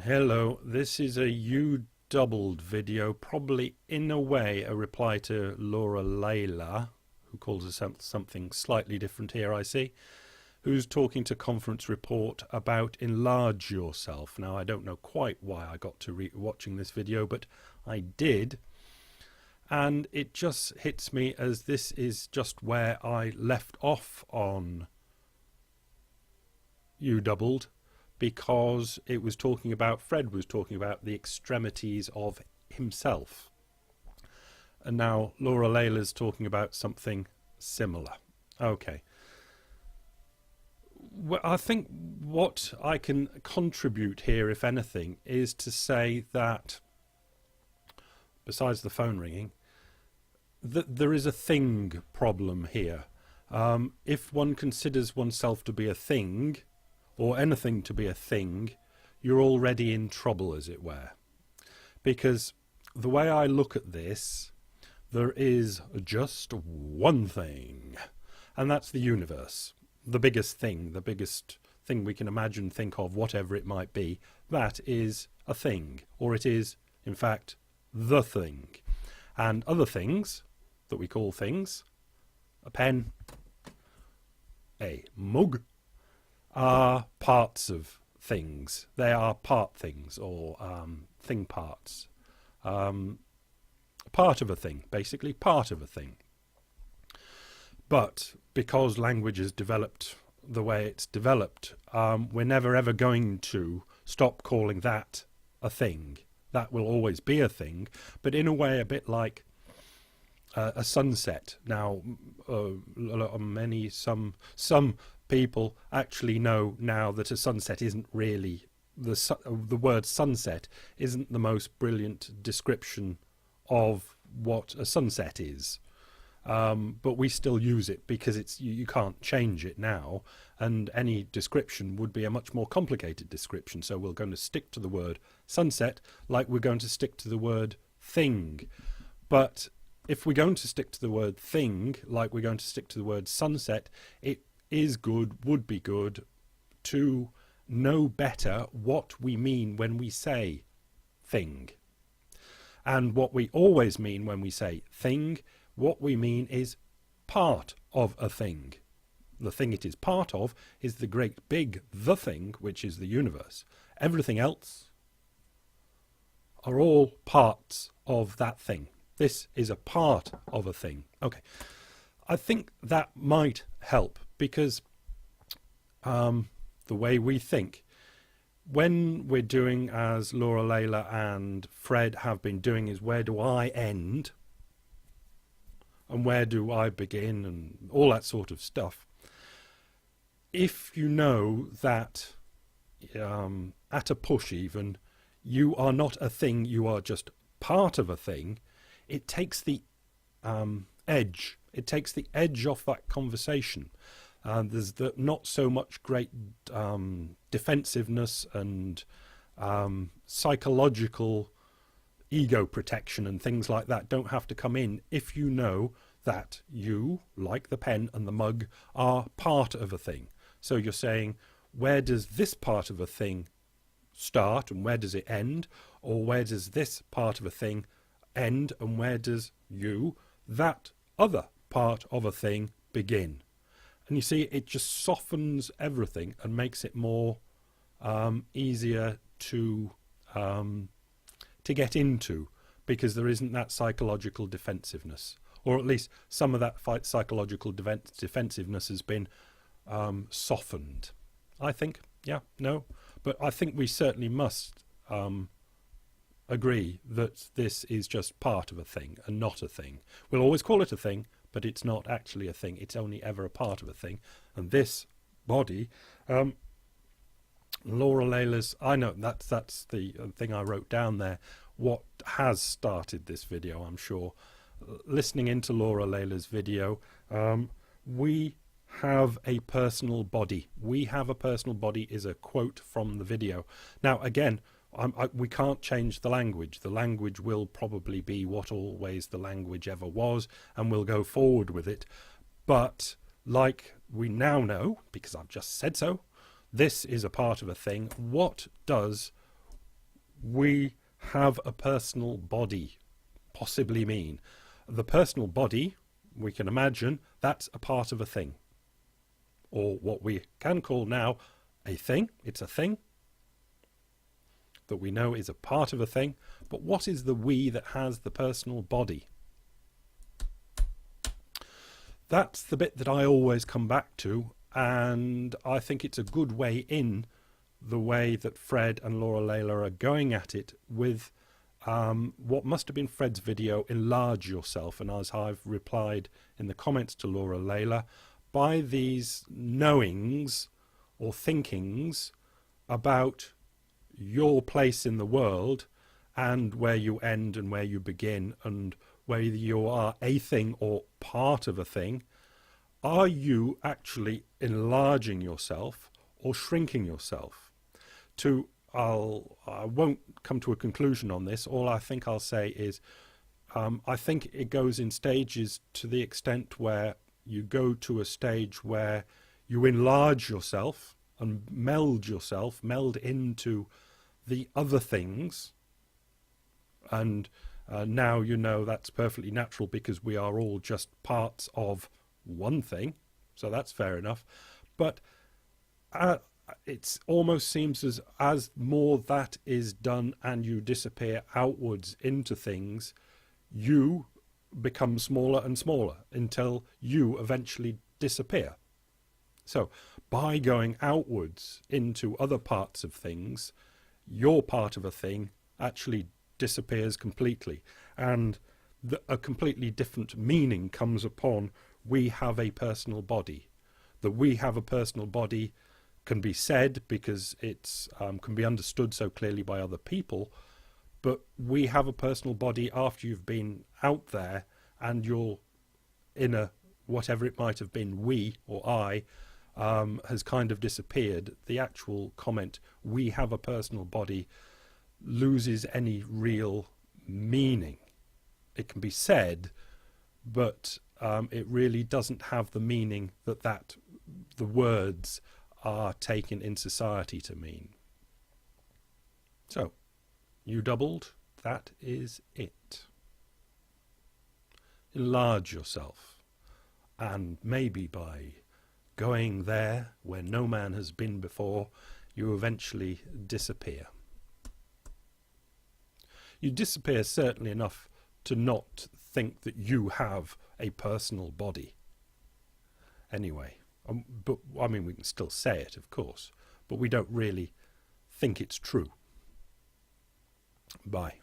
Hello, this is a U doubled video, probably in a way a reply to Laura Layla, who calls herself something slightly different here, I see, who's talking to Conference Report about enlarge yourself. Now, I don't know quite why I got to watching this video, but I did, and it just hits me as this is just where I left off on U doubled, because it was talking about, Fred was talking about the extremities of himself. And now Laura Layla's talking about something similar. Okay. Well, I think what I can contribute here, if anything, is to say that, besides the phone ringing, that there is a thing problem here. If one considers oneself to be a thing, or anything to be a thing, you're already in trouble, as it were. Because the way I look at this, there is just one thing, and that's the universe. The biggest thing we can imagine, think of, whatever it might be, that is a thing, or it is, in fact, the thing. And other things that we call things, a pen, a mug, are parts of things. They are part things, or thing parts. Part of a thing, basically, part of a thing. But because language has developed the way it's developed, we're never ever going to stop calling that a thing. That will always be a thing, but in a way a bit like a sunset. Now, some people actually know now that a sunset isn't really, the word sunset isn't the most brilliant description of what a sunset is. But we still use it because it's you can't change it now, and any description would be a much more complicated description. So we're going to stick to the word sunset like we're going to stick to the word thing. But if we're going to stick to the word thing like we're going to stick to the word sunset, it is good, would be good, to know better what we mean when we say thing. And what we always mean when we say thing, what we mean is part of a thing. The thing it is part of is the great big the thing, which is the universe. Everything else are all parts of that thing. This is a part of a thing. Okay, I think that might help, because the way we think, when we're doing as Laura Layla and Fred have been doing, is where do I end and where do I begin and all that sort of stuff. If you know that at a push even, you are not a thing, you are just part of a thing, it takes the edge. It takes the edge off that conversation. There's not so much great defensiveness and psychological ego protection and things like that don't have to come in if you know that you, like the pen and the mug, are part of a thing. So you're saying, where does this part of a thing start and where does it end? Or where does this part of a thing end and where does you, that other part of a thing, begin? And you see, it just softens everything and makes it more easier to get into, because there isn't that psychological defensiveness, or at least some of that psychological defensiveness has been softened. I think, yeah, no, but I think we certainly must agree that this is just part of a thing and not a thing. We'll always call it a thing, but it's not actually a thing. It's only ever a part of a thing. And this body, Laura Layla's, I know that's the thing I wrote down there, what has started this video, I'm sure. Listening into Laura Layla's video, we have a personal body. We have a personal body is a quote from the video. Now, again, we can't change the language. The language will probably be what always the language ever was, and we'll go forward with it. But like we now know, because I've just said so, this is a part of a thing. What does we have a personal body possibly mean? The personal body, we can imagine, that's a part of a thing. Or what we can call now a thing. It's a thing that we know is a part of a thing. But what is the we that has the personal body? That's the bit that I always come back to, and I think it's a good way in the way that Fred and Laura Layla are going at it with what must have been Fred's video, Enlarge Yourself, and as I've replied in the comments to Laura Layla, by these knowings or thinkings about your place in the world and where you end and where you begin and whether you are a thing or part of a thing, are you actually enlarging yourself or shrinking yourself? I won't come to a conclusion on this. All I think I'll say is I think it goes in stages to the extent where you go to a stage where you enlarge yourself and meld into the other things. And now you know that's perfectly natural because we are all just parts of one thing. So that's fair enough. But it almost seems as more that is done and you disappear outwards into things, you become smaller and smaller until you eventually disappear. So by going outwards into other parts of things, your part of a thing actually disappears completely, and a completely different meaning comes upon we have a personal body. That we have a personal body can be said because it's can be understood so clearly by other people, but we have a personal body after you've been out there and your inner, whatever it might have been, we or I, has kind of disappeared. The actual comment, we have a personal body, loses any real meaning. It can be said, but it really doesn't have the meaning that the words are taken in society to mean. So, you doubled, that is it. Enlarge yourself, and maybe by going there where no man has been before, you eventually disappear. You disappear certainly enough to not think that you have a personal body. Anyway, but I mean, we can still say it, of course, but we don't really think it's true. Bye.